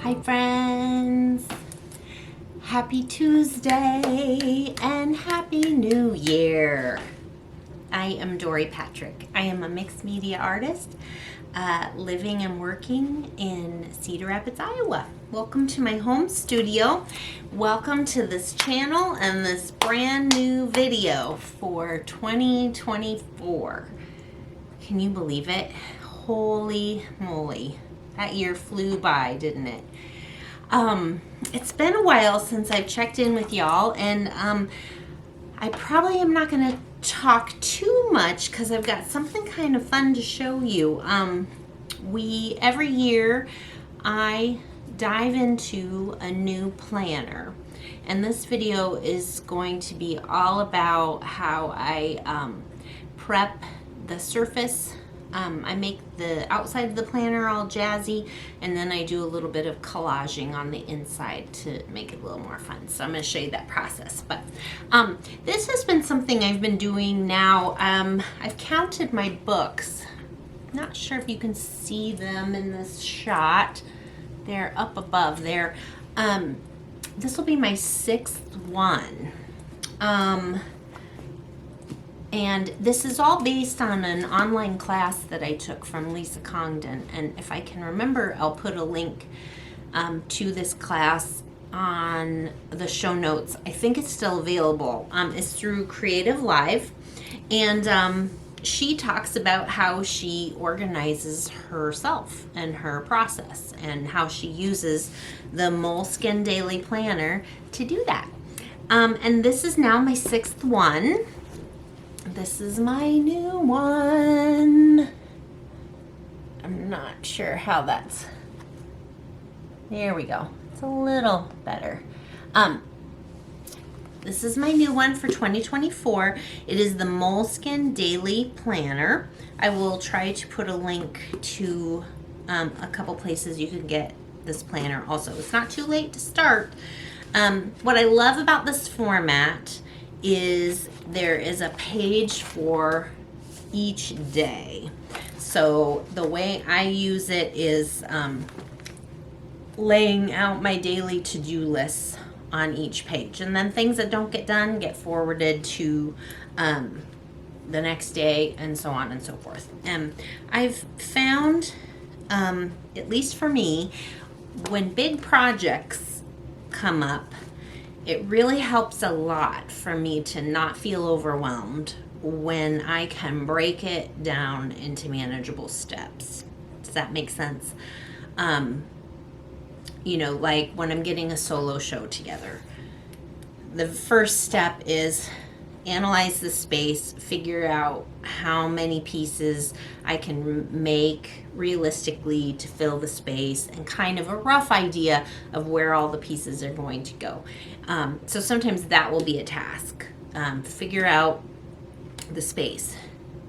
Hi friends, happy Tuesday and happy New Year. I am Dory Patrick. I am a mixed media artist living and working in Cedar Rapids, Iowa. Welcome to my home studio. Welcome to this channel and this brand new video for 2024. Can you believe it? Holy moly. That year flew by, didn't it? It's been a while since I've checked in with y'all, and I probably am not going to talk too much because I've got something kind of fun to show you. Every year I dive into a new planner, and this video is going to be all about how I prep the surface. I make the outside of the planner all jazzy, and then I do a little bit of collaging on the inside to make it a little more fun. So I'm going to show you that process. But this has been something I've been doing now. I've counted my books. Not sure if you can see them in this shot. They're up above there. This will be my 6th one. And this is all based on an online class that I took from Lisa Congdon. And if I can remember, I'll put a link to this class on the show notes. I think it's still available. It's through Creative Live. And she talks about how she organizes herself and her process and how she uses the Moleskin daily planner to do that. And this is now my 6th one. This is my new one. I'm not sure how that's... There we go. It's a little better. This is my new one for 2024. It is the Moleskin Daily Planner. I will try to put a link to a couple places you can get this planner also. It's not too late to start. What I love about this format is there is a page for each day. So the way I use it is laying out my daily to-do lists on each page, and then things that don't get done get forwarded to the next day, and so on and so forth. I've found, at least for me, when big projects come up, it really helps a lot for me to not feel overwhelmed when I can break it down into manageable steps. Does that make sense? You know, like when I'm getting a solo show together, the first step is analyze the space, figure out how many pieces I can make realistically to fill the space, and kind of a rough idea of where all the pieces are going to go. So sometimes that will be a task. Figure out the space.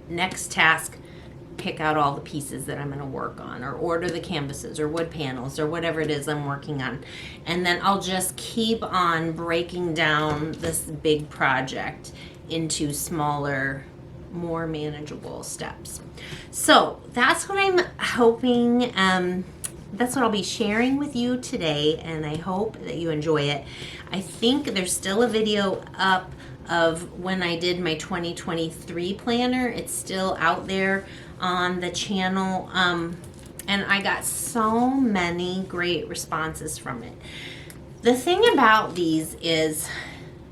Next task, pick out all the pieces that I'm going to work on, or order the canvases or wood panels or whatever it is I'm working on. And then I'll just keep on breaking down this big project into smaller, more manageable steps. So that's what I'm hoping, that's what I'll be sharing with you today, and I hope that you enjoy it. I think there's still a video up of when I did my 2023 planner. It's still out there on the channel, and I got so many great responses from it. The thing about these is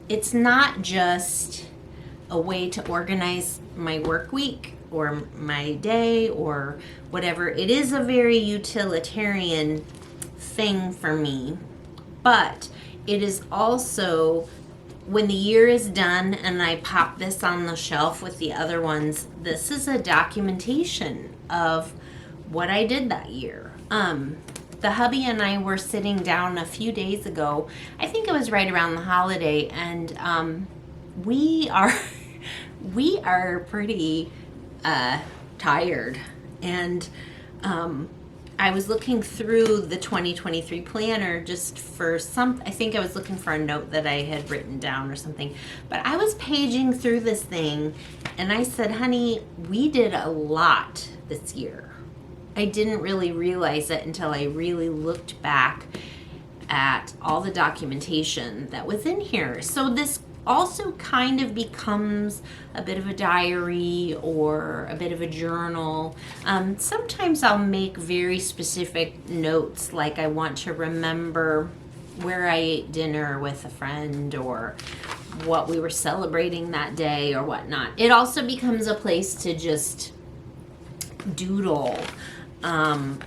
it's not just a way to organize my work week or my day or whatever. It is a very utilitarian thing for me, but it is also, when the year is done and I pop this on the shelf with the other ones, this is a documentation of what I did that year. The hubby and I were sitting down a few days ago, I think it was right around the holiday, and we are pretty tired, and I was looking through the 2023 planner just for I think I was looking for a note that I had written down or something, but I was paging through this thing and I said, honey, we did a lot this year. I didn't really realize it until I really looked back at all the documentation that was in here. So this also kind of becomes a bit of a diary or a bit of a journal. Sometimes I'll make very specific notes, like I want to remember where I ate dinner with a friend or what we were celebrating that day or whatnot. It also becomes a place to just doodle.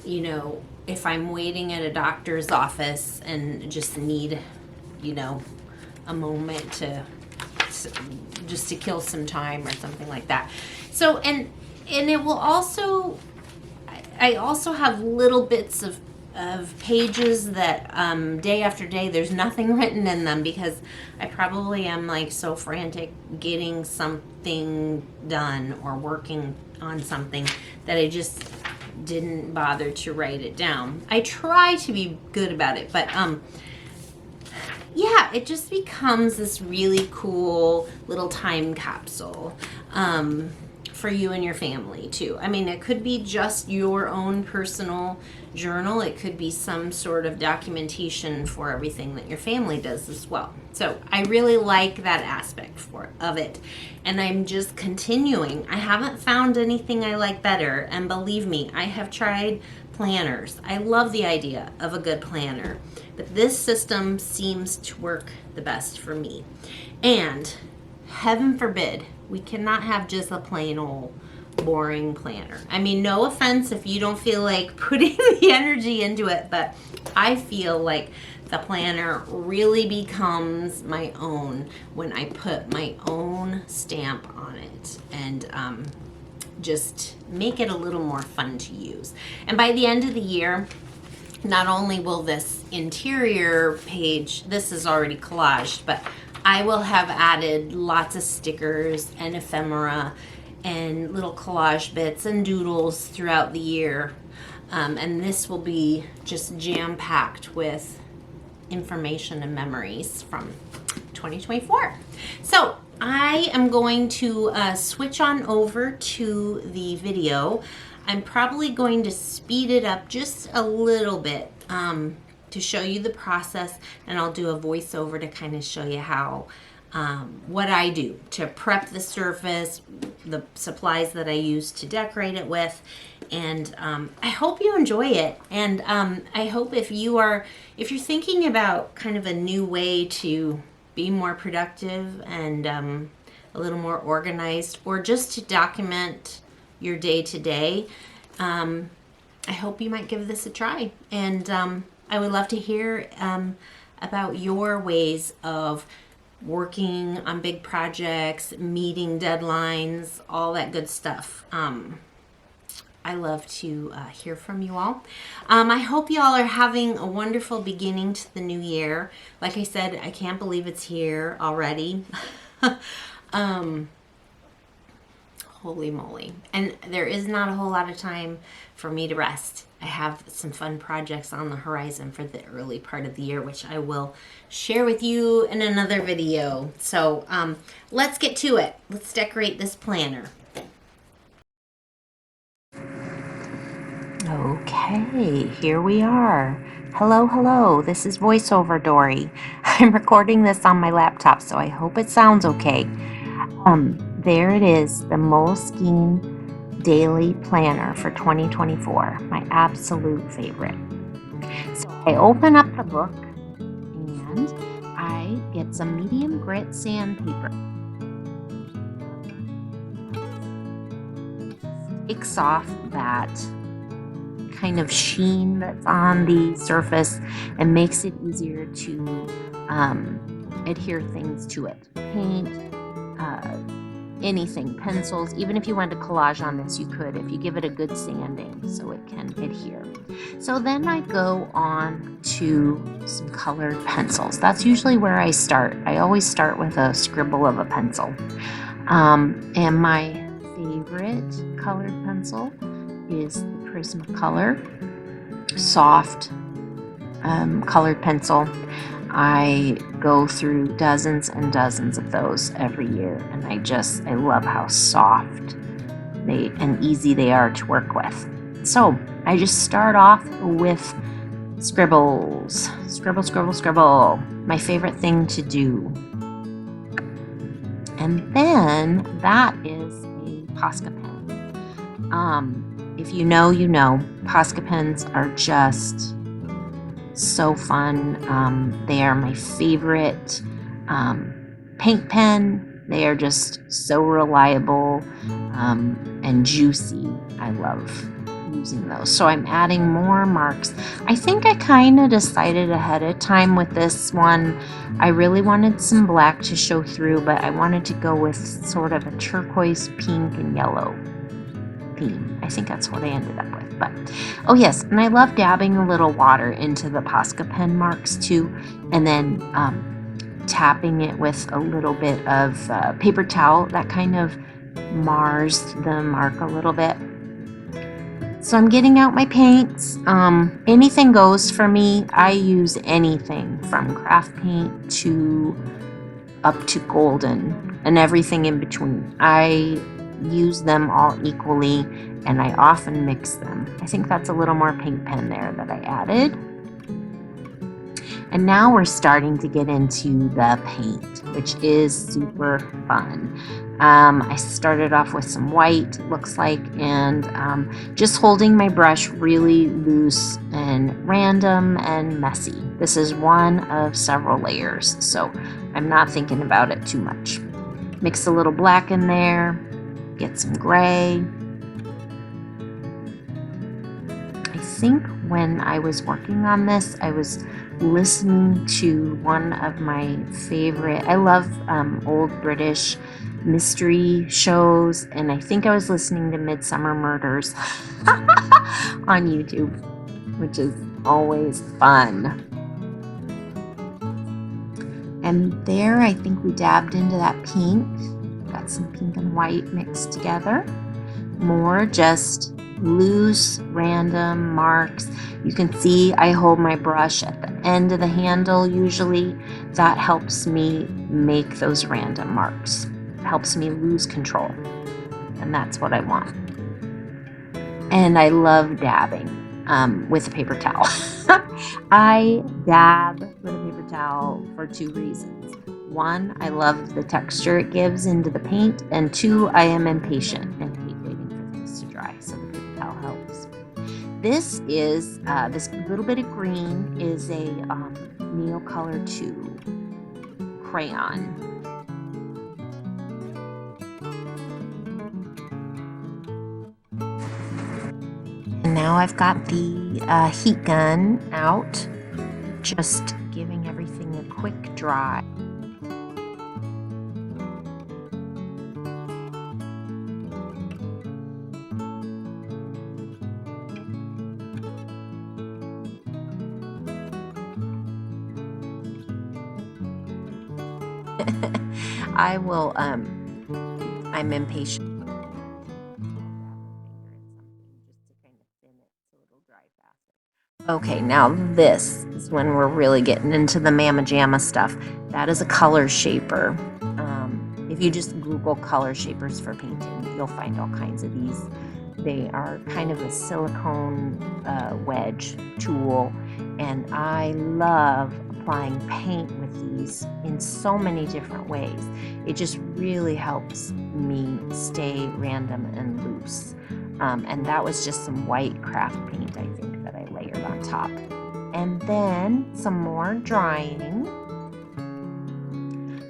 You know, if I'm waiting at a doctor's office and just need, you know, a moment to just to kill some time or something like that. So and it will also, I also have little bits of pages that day after day there's nothing written in them because I probably am like so frantic getting something done or working on something that I just didn't bother to write it down. I try to be good about it, but yeah, it just becomes this really cool little time capsule for you and your family too. I mean, it could be just your own personal journal. It could be some sort of documentation for everything that your family does as well. So I really like that aspect of it. And I'm just continuing. I haven't found anything I like better. And believe me, I have tried planners. I love the idea of a good planner, but this system seems to work the best for me. And heaven forbid, we cannot have just a plain old boring planner. I mean, no offense if you don't feel like putting the energy into it, but I feel like the planner really becomes my own when I put my own stamp on it and just make it a little more fun to use. And by the end of the year, not only will this interior page, this is already collaged, but I will have added lots of stickers and ephemera and little collage bits and doodles throughout the year. And this will be just jam-packed with information and memories from 2024. So I am going to switch on over to the video. I'm probably going to speed it up just a little bit to show you the process, and I'll do a voiceover to kind of show you how what I do to prep the surface, the supplies that I use to decorate it with, and I hope you enjoy it. And I hope if you're thinking about kind of a new way to be more productive and a little more organized, or just to document your day to day, I hope you might give this a try. And I would love to hear about your ways of working on big projects, meeting deadlines, all that good stuff. I love to hear from you all. I hope you all are having a wonderful beginning to the new year. Like I said, I can't believe it's here already. Holy moly. And there is not a whole lot of time for me to rest. I have some fun projects on the horizon for the early part of the year, which I will share with you in another video. So let's get to it. Let's decorate this planner. Okay, here we are. Hello, hello. This is VoiceOver Dory. I'm recording this on my laptop, so I hope it sounds okay. There it is, the Moleskin Daily Planner for 2024, my absolute favorite. So I open up the book and I get some medium grit sandpaper. Takes off that kind of sheen that's on the surface and makes it easier to adhere things to it. Paint, anything, pencils. Even if you wanted to collage on this, you could if you give it a good sanding so it can adhere. So then I go on to some colored pencils. That's usually where I start. I always start with a scribble of a pencil. And my favorite colored pencil is the Prismacolor soft colored pencil. I go through dozens and dozens of those every year, and I love how soft and easy they are to work with. So I just start off with scribbles. Scribble, scribble, scribble. My favorite thing to do. And then that is a Posca pen. If you know, you know. Posca pens are just so fun. They are my favorite paint pen. They are just so reliable and juicy. I love using those. So I'm adding more marks. I think I kind of decided ahead of time with this one. I really wanted some black to show through, but I wanted to go with sort of a turquoise, pink, and yellow theme. I think that's what I ended up with. But oh yes, and I love dabbing a little water into the Posca pen marks too, and then tapping it with a little bit of paper towel. That kind of mars the mark a little bit. So I'm getting out my paints. Anything goes for me. I use anything from craft paint to up to golden and everything in between. I use them all equally and I often mix them. I think that's a little more pink pen there that I added. And now we're starting to get into the paint, which is super fun. I started off with some white, looks like, and just holding my brush really loose and random and messy. This is one of several layers, so I'm not thinking about it too much. Mix a little black in there, get some gray. I think when I was working on this, I was listening to one of my favorite, I love old British mystery shows, and I think I was listening to Midsummer Murders on YouTube, which is always fun. And there I think we dabbed into that pink, got some pink and white mixed together. More just loose random marks. You can see I hold my brush at the end of the handle usually. That helps me make those random marks. It helps me lose control, and that's what I want. And I love dabbing with a paper towel. I dab with a paper towel for two reasons. One, I love the texture it gives into the paint, and two, I am impatient and hate waiting for things to dry, so the paper towel helps. This is, this little bit of green is a Neocolor 2 crayon. And now I've got the heat gun out, just giving everything a quick dry. I will, I'm impatient. Okay, now this is when we're really getting into the mamma jamma stuff. That is a color shaper. If you just Google color shapers for painting, you'll find all kinds of these. They are kind of a silicone wedge tool, and I love applying paint with these in so many different ways. It just really helps me stay random and loose. And that was just some white craft paint, I think, that I layered on top. And then some more drying.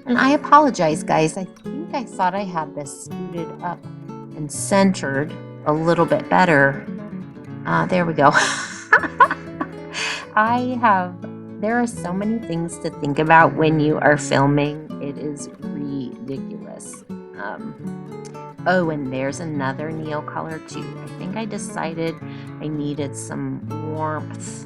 And I apologize, guys. I think I thought I had this scooted up and centered a little bit better. There we go. There are so many things to think about when you are filming. It is ridiculous. Oh, and there's another Neocolor too. I think I decided I needed some warmth,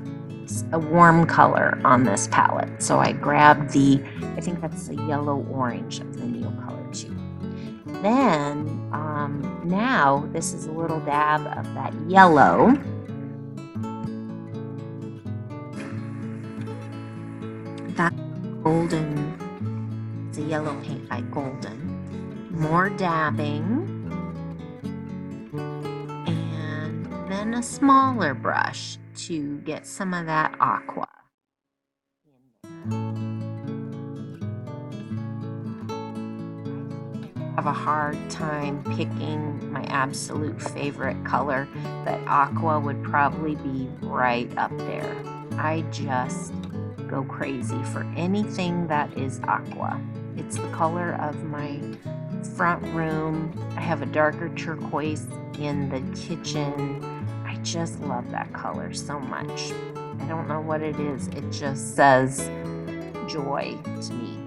a warm color on this palette. So I grabbed I think that's the yellow-orange of the Neocolor 2. Then, now this is a little dab of that yellow. That golden, it's a yellow paint by Golden. More dabbing. And then then a smaller brush to get some of that aqua in there. I have a hard time picking my absolute favorite color, but aqua would probably be right up there. I just go crazy for anything that is aqua. It's the color of my front room. I have a darker turquoise in the kitchen. I just love that color so much. I don't know what it is. It just says joy to me,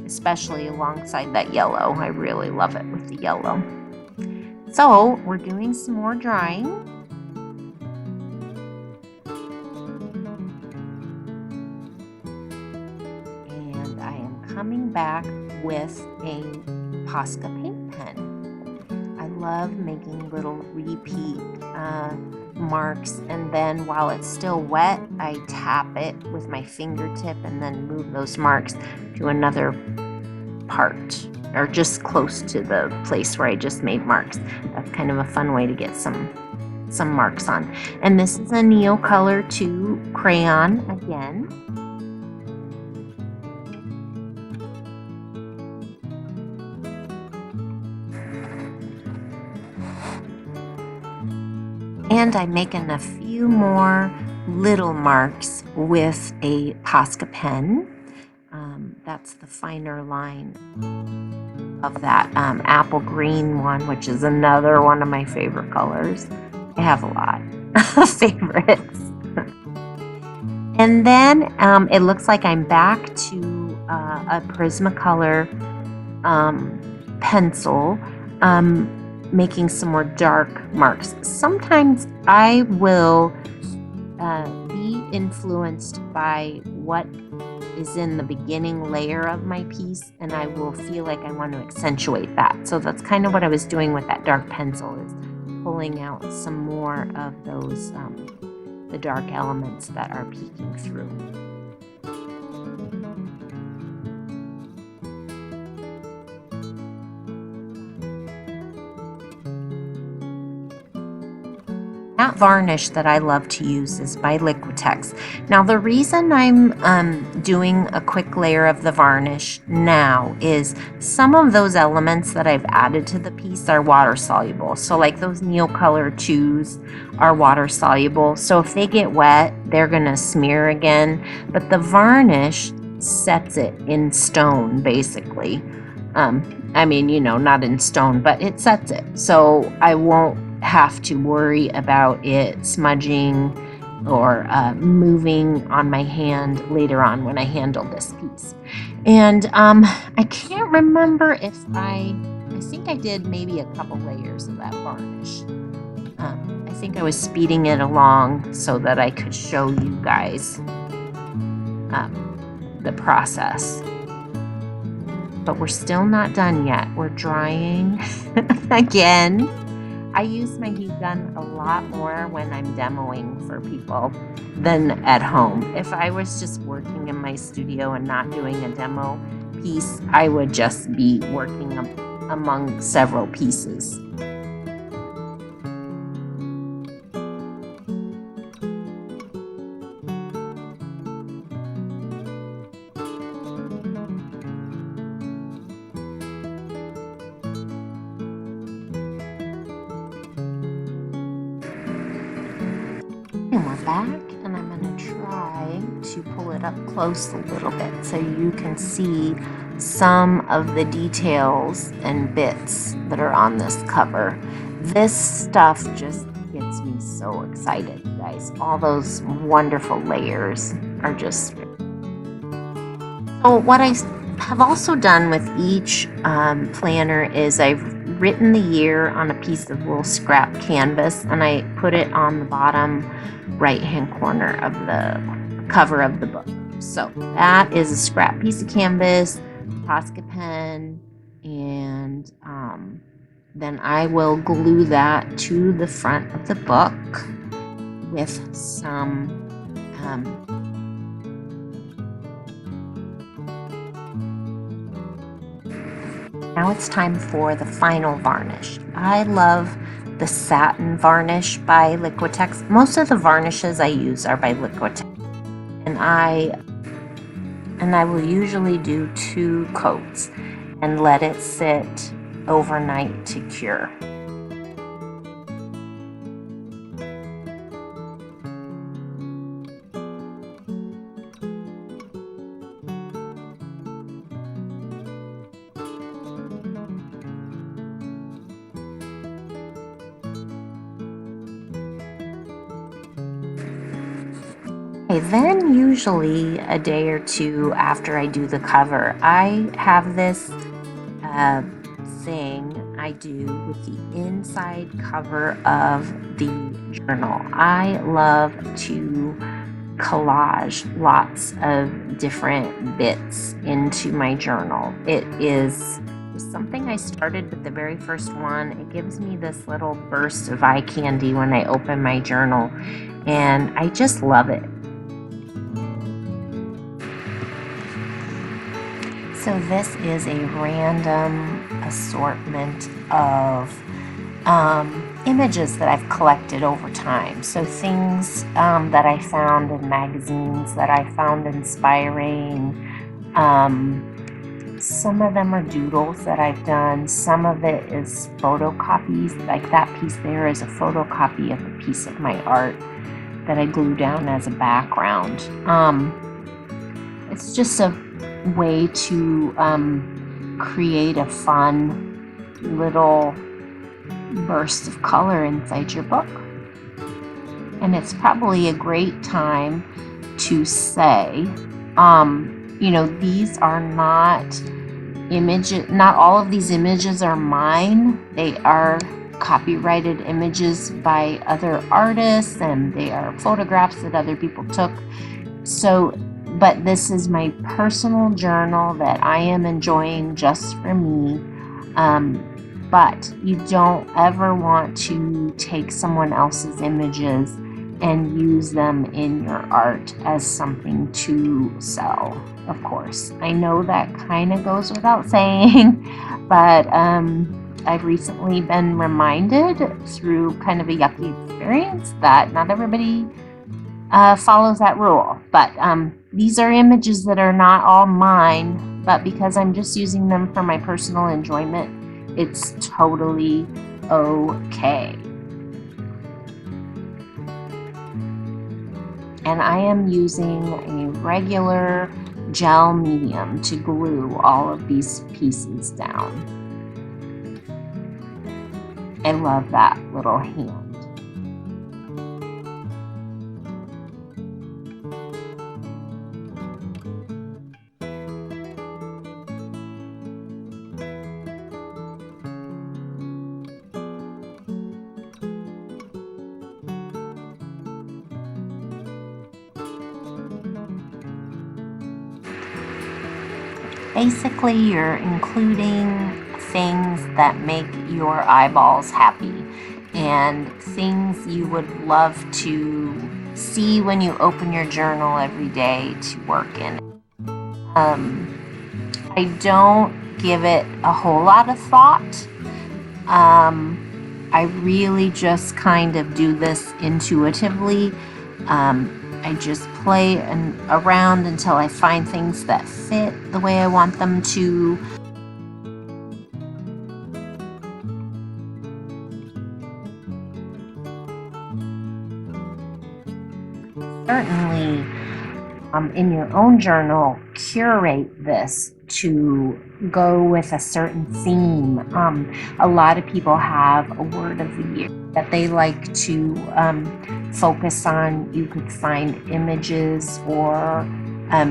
especially alongside that yellow. I really love it with the yellow. So we're doing some more drying. And I am coming back with a Posca paint pen. I love making little repeat marks, and then while it's still wet, I tap it with my fingertip and then move those marks to another part, or just close to the place where I just made marks. That's kind of a fun way to get some marks on. And this is a Neocolor 2 crayon again. And I'm making a few more little marks with a Posca pen. That's the finer line of that apple green one, which is another one of my favorite colors. I have a lot of favorites. And then it looks like I'm back to a Prismacolor pencil, making some more dark marks. Sometimes I will be influenced by what is in the beginning layer of my piece, and I will feel like I want to accentuate that. So that's kind of what I was doing with that dark pencil, is pulling out some more of those the dark elements that are peeking through. That varnish that I love to use is by Liquitex. Now the reason I'm doing a quick layer of the varnish now is some of those elements that I've added to the piece are water soluble. So like those Neocolor 2s are water soluble. So if they get wet, they're gonna smear again. But the varnish sets it in stone, basically. I mean, you know, not in stone, but it sets it. So I won't have to worry about it smudging or moving on my hand later on when I handle this piece. And I can't remember if I think I did maybe a couple layers of that varnish. I think I was speeding it along so that I could show you guys the process. But we're still not done yet. We're drying again. I use my heat gun a lot more when I'm demoing for people than at home. If I was just working in my studio and not doing a demo piece, I would just be working among several pieces. And we're back, and I'm going to try to pull it up close a little bit so you can see some of the details and bits that are on this cover. This stuff just gets me so excited, guys. All those wonderful layers are just... So what I have also done with each planner is I've written the year on a piece of little scrap canvas, and I put it on the bottom right hand corner of the cover of the book. So that is a scrap piece of canvas, Posca pen, and then I will glue that to the front of the book with some now it's time for the final varnish. I love the satin varnish by Liquitex. Most of the varnishes I use are by Liquitex, and I will usually do 2 coats and let it sit overnight to cure. Okay, then usually a day or 2 after I do the cover, I have this thing I do with the inside cover of the journal. I love to collage lots of different bits into my journal. It is something I started with the very first one. It gives me this little burst of eye candy when I open my journal, and I just love it. So this is a random assortment of images that I've collected over time. So things that I found in magazines that I found inspiring. Some of them are doodles that I've done. Some of it is photocopies. Like that piece there is a photocopy of a piece of my art that I glue down as a background. It's just a way to create a fun little burst of color inside your book. And it's probably a great time to say, you know, these are not images, not all of these images are mine. They are copyrighted images by other artists, and they are photographs that other people took. So, but this is my personal journal that I am enjoying just for me. But you don't ever want to take someone else's images and use them in your art as something to sell, of course. I know that kind of goes without saying, but I've recently been reminded through kind of a yucky experience that not everybody follows that rule. But these are images that are not all mine, but because I'm just using them for my personal enjoyment, it's totally okay. And I am using a regular gel medium to glue all of these pieces down. I love that little hand. Basically, you're including things that make your eyeballs happy and things you would love to see when you open your journal every day to work in. I don't give it a whole lot of thought. I really just kind of do this intuitively. I just play around until I find things that fit the way I want them to. Certainly, in your own journal, curate this to go with a certain theme. A lot of people have a word of the year that they like to focus on. You could find images or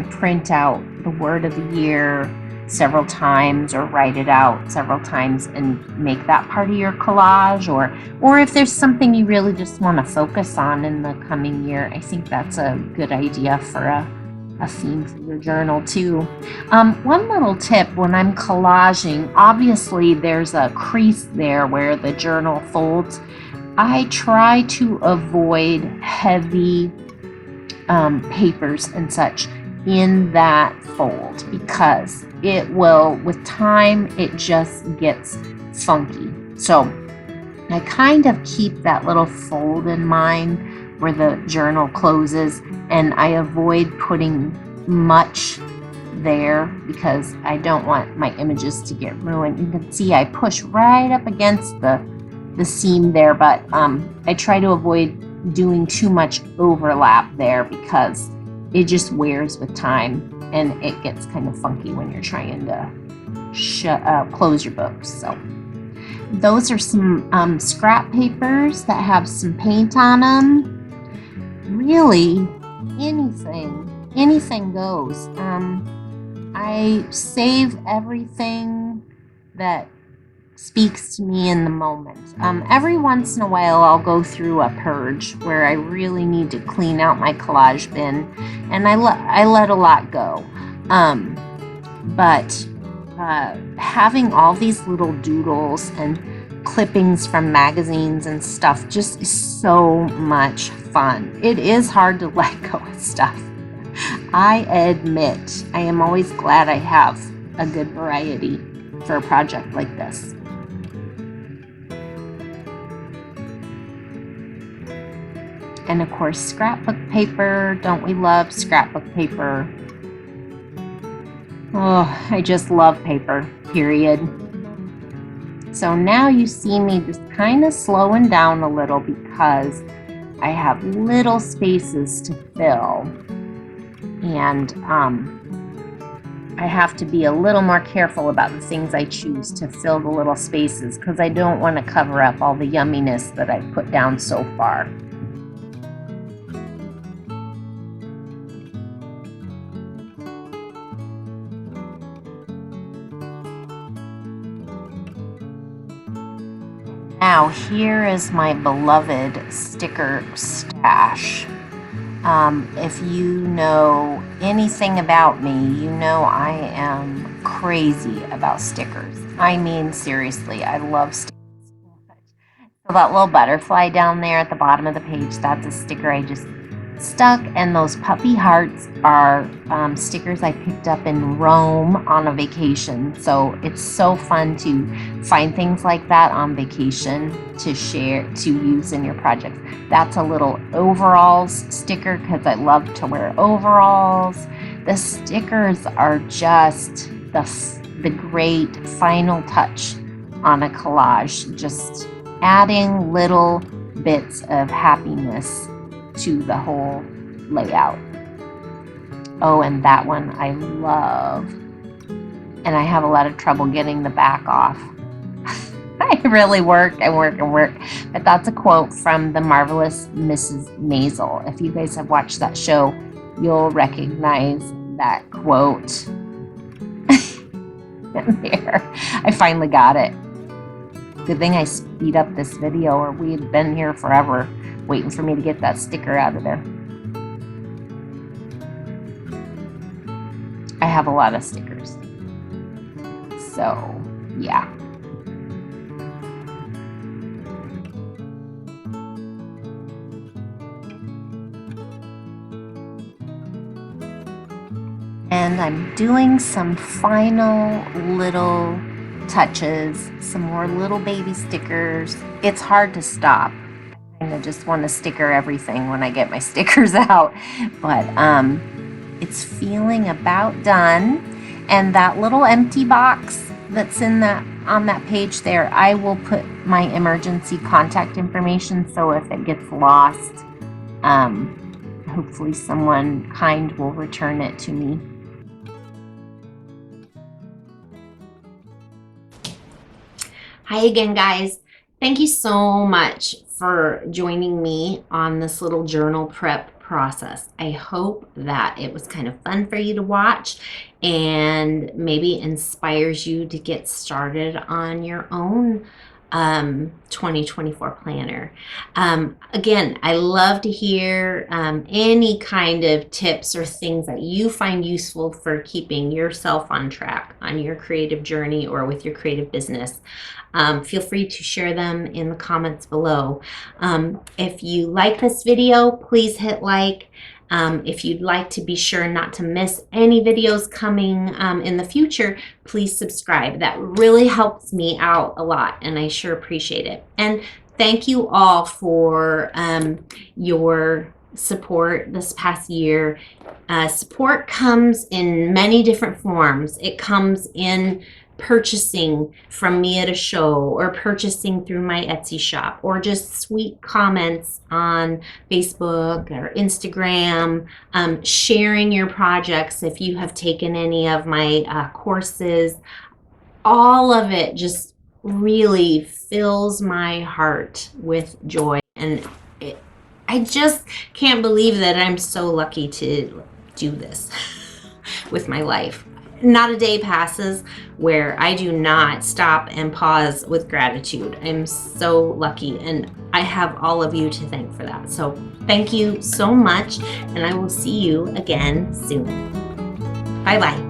print out the word of the year several times or write it out several times and make that part of your collage, or if there's something you really just want to focus on in the coming year, I think that's a good idea for a theme for your journal too. One little tip when I'm collaging, obviously there's a crease there where the journal folds. I try to avoid heavy papers and such in that fold because it will, with time, it just gets funky. So I kind of keep that little fold in mind where the journal closes, and I avoid putting much there because I don't want my images to get ruined. You can see I push right up against the seam there, but I try to avoid doing too much overlap there because it just wears with time and it gets kind of funky when you're trying to close your books. So those are some scrap papers that have some paint on them. Really, anything goes. I save everything that speaks to me in the moment. Every once in a while, I'll go through a purge where I really need to clean out my collage bin, and I let a lot go. But having all these little doodles and clippings from magazines and stuff just is so much fun. It is hard to let go of stuff. I admit, I am always glad I have a good variety for a project like this. And of course, scrapbook paper. Don't we love scrapbook paper? Oh, I just love paper, period. So now you see me just kind of slowing down a little because I have little spaces to fill. And I have to be a little more careful about the things I choose to fill the little spaces because I don't want to cover up all the yumminess that I've put down so far. Now here is my beloved sticker stash. If you know anything about me, you know I am crazy about stickers. I mean, seriously, I love stickers so much. So that little butterfly down there at the bottom of the page, that's a sticker I just stuck, and those puppy hearts are stickers I picked up in Rome on a vacation. So it's so fun to find things like that on vacation to share, to use in your projects. That's a little overalls sticker because I love to wear overalls. The stickers are just the great final touch on a collage, just adding little bits of happiness to the whole layout. Oh, and that one I love. And I have a lot of trouble getting the back off. I really work. But that's a quote from The Marvelous Mrs. Maisel. If you guys have watched that show, you'll recognize that quote. There. I finally got it. Good thing I speed up this video or we had been here forever waiting for me to get that sticker out of there. I have a lot of stickers. So, yeah. And I'm doing some final little touches, some more little baby stickers. It's hard to stop. I just want to sticker everything when I get my stickers out, but it's feeling about done. And that little empty box that's in that on that page there, I will put my emergency contact information, so if it gets lost, hopefully someone kind will return it to me. Hi again, guys. Thank you so much for joining me on this little journal prep process. I hope that it was kind of fun for you to watch and maybe inspires you to get started on your own 2024 planner. Again, I love to hear any kind of tips or things that you find useful for keeping yourself on track on your creative journey or with your creative business. Feel free to share them in the comments below. If you like this video, please hit like If you'd like to be sure not to miss any videos coming in the future, please subscribe. That really helps me out a lot, and I sure appreciate it. And thank you all for your support this past year. Support comes in many different forms. It comes in purchasing from me at a show, or purchasing through my Etsy shop, or just sweet comments on Facebook or Instagram, sharing your projects if you have taken any of my courses. All of it just really fills my heart with joy, and I just can't believe that I'm so lucky to do this with my life. Not a day passes where I do not stop and pause with gratitude. I'm so lucky, and I have all of you to thank for that. So thank you so much, and I will see you again soon. Bye-bye.